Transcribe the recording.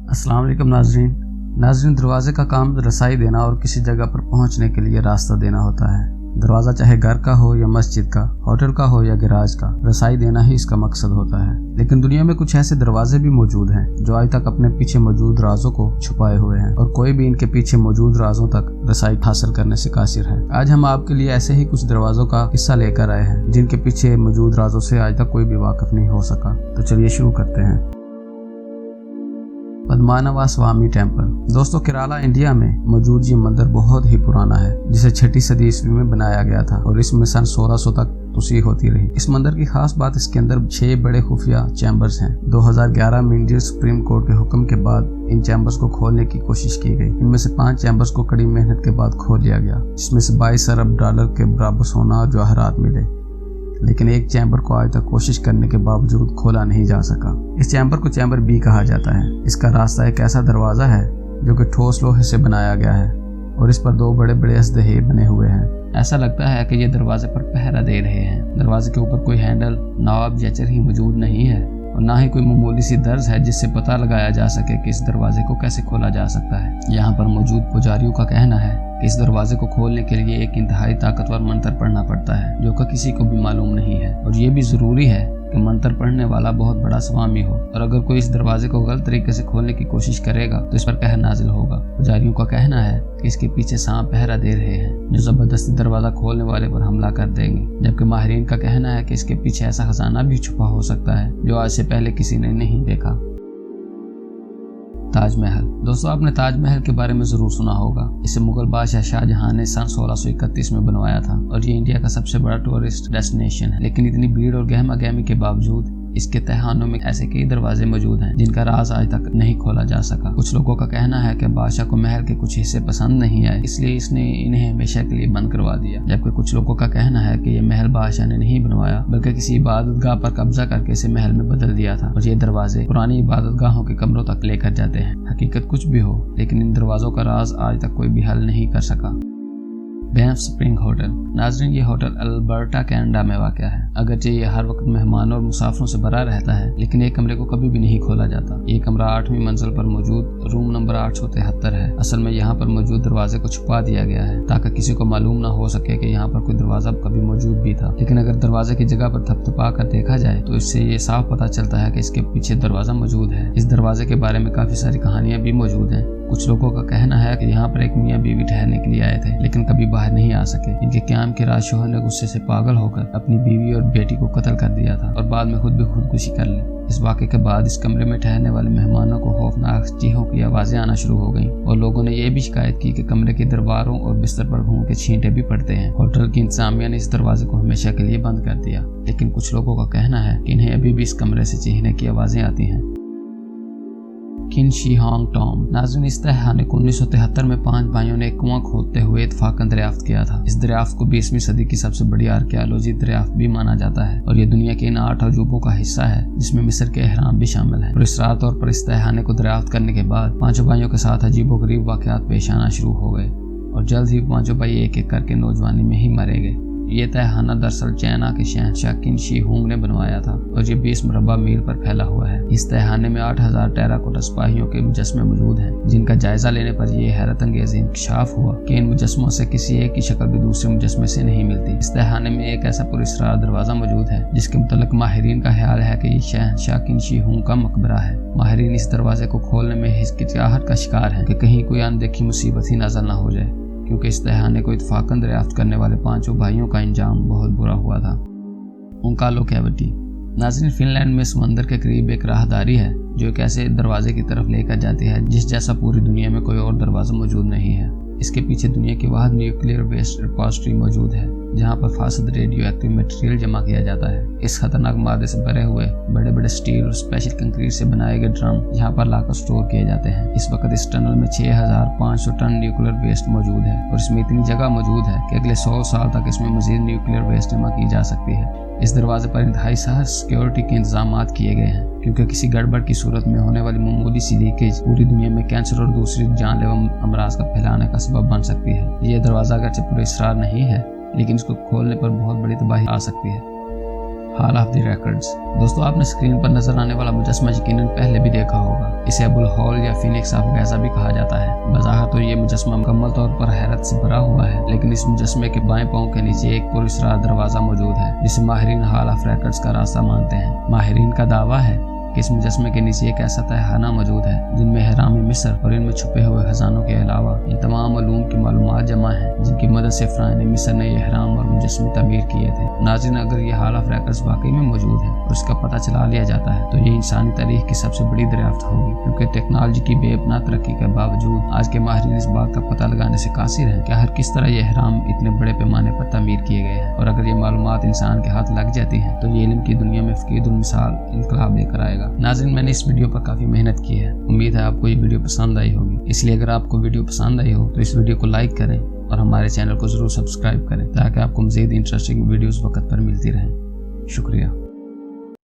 अस्सलाम वालेकुम नाजरीन, दरवाजे का काम रसाई देना और किसी जगह पर पहुंचने के लिए रास्ता देना होता है। दरवाज़ा चाहे घर का हो या मस्जिद का, होटल का हो या गैराज का, रसाई देना ही इसका मकसद होता है। लेकिन दुनिया में कुछ ऐसे दरवाजे भी मौजूद हैं जो आज तक अपने पीछे मौजूद राजों को छुपाए हुए हैं और कोई भी इनके पीछे मौजूद राजों तक रसाई हासिल करने से कासिर है। आज हम आपके लिए ऐसे ही कुछ दरवाजों का किस्सा लेकर आए हैं जिनके पीछे मौजूद राजों से आज तक कोई भी वाकिफ नहीं हो सका। तो चलिए शुरू करते हैं। पद्मनाभ स्वामी टेम्पल। दोस्तों, केरला इंडिया में मौजूद ये मंदिर बहुत ही पुराना है, जिसे 6ठी सदी ईस्वी में बनाया गया था और इसमें सन 1600 तक तोसीह होती रही। इस मंदिर की खास बात इसके अंदर 6 बड़े खुफिया चैम्बर्स हैं। 2011 में इंडियन सुप्रीम कोर्ट के हुक्म के बाद इन चैम्बर्स को खोलने की कोशिश की गई। इनमें से 5 चैम्बर्स को कड़ी मेहनत के बाद खोल लिया गया, जिसमें से 22 अरब डॉलर के बराबर सोना और जवाहरात मिले। लेकिन एक चैम्बर को आज तक कोशिश करने के बावजूद खोला नहीं जा सका। इस चैम्बर को चैम्बर बी कहा जाता है। इसका रास्ता एक ऐसा दरवाज़ा है जो कि ठोस लोहे से बनाया गया है और इस पर 2 बड़े बड़े असदहे बने हुए हैं। ऐसा लगता है कि ये दरवाजे पर पहरा दे रहे हैं। दरवाजे के ऊपर कोई हैंडल, नॉब या चरखी मौजूद नहीं है और ना ही कोई मामूली सी दर्ज है जिससे पता लगाया जा सके कि इस दरवाजे को कैसे खोला जा सकता है। यहाँ पर मौजूद पुजारियों का कहना है कि इस दरवाजे को खोलने के लिए एक इंतहाई ताकतवर मंत्र पढ़ना पड़ता है जो कि किसी को भी मालूम नहीं है, और ये भी जरूरी है कि मंत्र पढ़ने वाला बहुत बड़ा स्वामी हो, और अगर कोई इस दरवाजे को गलत तरीके से खोलने की कोशिश करेगा तो इस पर कहर नाजिल होगा। पुजारियों का कहना है कि इसके पीछे सांप पहरा दे रहे हैं जो जबरदस्ती दरवाजा खोलने वाले पर हमला कर देंगे, जबकि माहिरीन का कहना है कि इसके पीछे ऐसा खजाना भी छुपा हो सकता है जो आज से पहले किसी ने नहीं देखा। ताजमहल। दोस्तों, आपने ताजमहल के बारे में जरूर सुना होगा। इसे मुगल बादशाह शाहजहां ने सन 1631 में बनवाया था और ये इंडिया का सबसे बड़ा टूरिस्ट डेस्टिनेशन है। लेकिन इतनी भीड़ और गहमा गहमी के बावजूद इसके तहखानों में ऐसे कई दरवाजे मौजूद हैं जिनका राज आज तक नहीं खोला जा सका। कुछ लोगों का कहना है कि बादशाह को महल के कुछ हिस्से पसंद नहीं आए, इसलिए इसने इन्हें हमेशा के लिए बंद करवा दिया। जबकि कुछ लोगों का कहना है कि यह महल बादशाह ने नहीं बनवाया बल्कि किसी इबादतगाह पर कब्जा करके इसे महल में बदल दिया था और ये दरवाजे पुरानी इबादतगाहों के कमरों तक लेकर जाते हैं। हकीकत कुछ भी हो, लेकिन इन दरवाजों का राज आज तक कोई भी हल नहीं कर सका। Banff spring hotel. नाजरीन, ये होटल अल्बर्टा कनाडा में वाक़या है। अगरचे ये हर वक्त मेहमानों और मुसाफिरों से भरा रहता है, लेकिन एक कमरे को कभी भी नहीं खोला जाता। ये कमरा 8वीं मंजिल पर मौजूद रूम नंबर 873 है। असल में यहाँ पर मौजूद दरवाजे को छुपा दिया गया है ताकि किसी को मालूम ना हो सके कि यहाँ पर कोई दरवाजा कभी मौजूद भी था। लेकिन अगर दरवाजे की जगह पर थपथपा कर देखा जाए तो इससे ये साफ पता चलता है कि इसके पीछे दरवाजा मौजूद है। इस दरवाजे के बारे में काफी सारी कहानियां भी मौजूद हैं। कुछ लोगों का कहना है कि यहाँ पर एक मियाँ बीवी ठहरने के लिए आए थे लेकिन कभी बाहर नहीं आ सके। इनके क़याम के रात शोहर ने गुस्से से पागल होकर अपनी बीवी और बेटी को कत्ल कर दिया था और बाद में खुद भी खुदकुशी कर ली। इस वाक़े के बाद इस कमरे में ठहरने वाले मेहमानों को खौफनाक चीखों की आवाज़ें आना शुरू हो गईं और लोगों ने यह भी शिकायत की कि कमरे के दरबारों और बिस्तर पर घूम के छींटे भी पड़ते हैं। होटल की इंतजामिया ने इस दरवाजे को हमेशा के लिए बंद कर दिया, लेकिन कुछ लोगों का कहना है कि इन्हें अभी भी इस कमरे से चीखने की आवाज़ें आती हैं। किन शी होंग टॉम। नाज़रीन, इस तहखाने को 1973 में 5 भाइयों ने एक कुआं खोदते हुए इत्तफाकन दरियाफ्त किया था। इस दरियाफ्त को 20वीं सदी की सबसे बड़ी आर्कियोलॉजी दरियाफ्त भी माना जाता है और ये दुनिया के इन 8 अजूबों का हिस्सा है जिसमें मिस्र के एहराम भी शामिल है। पुरस्कार तौर पर इस तहखाने को दरियाफ्त करने के बाद 5 भाइयों के साथ अजीबोगरीब वाक़यात पेश आना शुरू हो गए और जल्द ही 5 भाई एक एक करके नौजवानी में ही मरे गए। ये तहखाना दरअसल चाइना के शहंशाह किन शी हुंग ने बनवाया था और ये 20 मुरबा मील पर फैला हुआ है। इस तहखाने में 8000 टेराकोटा सिपाहियों के मुजस्मे मौजूद हैं जिनका जायजा लेने पर यह हैरत अंगेज इंकशाफ हुआ कि इन मुजस्मों से किसी एक की शक्ल भी दूसरे मुजस्मे से नहीं मिलती। इस तहखाने में एक ऐसा पुरस्कार दरवाजा मौजूद है जिसके मुतल्लिक माहिरीन का ख्याल है कि ये शहंशाह किन शी हुंग का मकबरा है। माहिरीन इस दरवाजे को खोलने में हिचकिचाहट का शिकार है कि कहीं कोई अनदेखी मुसीबत ही नजर न हो जाए, क्योंकि इस तहखाने को इत्तफाकन दरियाफ्त करने वाले 5 भाइयों का अंजाम बहुत बुरा हुआ था। उनकालो कैविटी। नाज़रीन, फिनलैंड में समंदर के करीब एक राहदारी है जो एक ऐसे दरवाजे की तरफ लेकर जाती है जिस जैसा पूरी दुनिया में कोई और दरवाजा मौजूद नहीं है। इसके पीछे दुनिया की वाहिद न्यूक्लियर वेस्ट रिपोजिटरी मौजूद है जहाँ पर फासद रेडियो एक्टिव मटेरियल जमा किया जाता है। इस खतरनाक मादे से भरे हुए बड़े बड़े स्टील और स्पेशल कंक्रीट से बनाए गए ड्रम यहाँ पर लाकर स्टोर किए जाते हैं। इस वक्त इस टनल में 6500 टन न्यूक्लियर वेस्ट मौजूद है और इसमें इतनी जगह मौजूद है कि अगले 100 साल तक इसमें मजीद न्यूक्लियर वेस्ट जमा की जा सकती है। इस दरवाजे पर इंतहाई सख्त सिक्योरिटी के इंतजाम किए गए हैं क्योंकि किसी गड़बड़ की सूरत में होने वाली मामूली सी लीकेज पूरी दुनिया में कैंसर और दूसरी जानलेवा अमराज का फैलाने का सबब बन सकती है। यह दरवाजा अगरचे पुरअसरार नहीं है, लेकिन इसको खोलने पर बहुत बड़ी तबाही आ सकती है। Hall of the records. दोस्तों आपने स्क्रीन पर नजर आने वाला मुजस्मा यकीनन पहले भी देखा होगा। इसे अबुल हॉल या फिनिक्स ऑफ गाजा भी कहा जाता है। बज़ाहिर तो ये मुजस्मा मुकम्मल तौर पर हैरत से भरा हुआ है, लेकिन इस मुजस्मे के बाएं पांव के नीचे एक पुरअसरार दरवाजा मौजूद है जिसे माहिरीन हॉल ऑफ रिकॉर्ड्स का रास्ता मानते हैं। माहिरीन का दावा है कि इस मुजस्मे के नीचे एक ऐसा तहखाना मौजूद है जिनमें हराम मिस्र और इनमें छुपे हुए खजानों के अलावा इन तमाम उलूम की मालूमात जमा है जिनकी मदद से फ़िरौन मिस्र ने ये हराम और मुजस्मे तमीर किए थे। नाज़रीन, अगर ये हॉल ऑफ रिकॉर्ड्स वाकई में मौजूद है और इसका पता चला लिया जाता है तो ये इंसानी तारीख की सबसे बड़ी दरियाफ्त होगी, क्योंकि टेक्नोलॉजी की बेपनाह तरक्की के बावजूद आज के माहिरीन इस बात का पता लगाने से कासिर हैं कि हर किस तरह ये हराम इतने बड़े पैमाने पर तमीर किए गए हैं। और अगर ये मालूमात इंसान के हाथ लग जाती हैं तो ये इल्म की दुनिया में फ़कीदुल मिसाल इनकलाब लेकर आएगा। नाज़रीन, मैंने इस वीडियो पर काफ़ी मेहनत की है। उम्मीद है आपको ये वीडियो पसंद आई होगी। इसलिए अगर आपको वीडियो पसंद आई हो तो इस वीडियो को लाइक करें और हमारे चैनल को ज़रूर सब्सक्राइब करें ताकि आपको मज़ीद इंटरेस्टिंग वीडियोस वक्त पर मिलती रहें। शुक्रिया।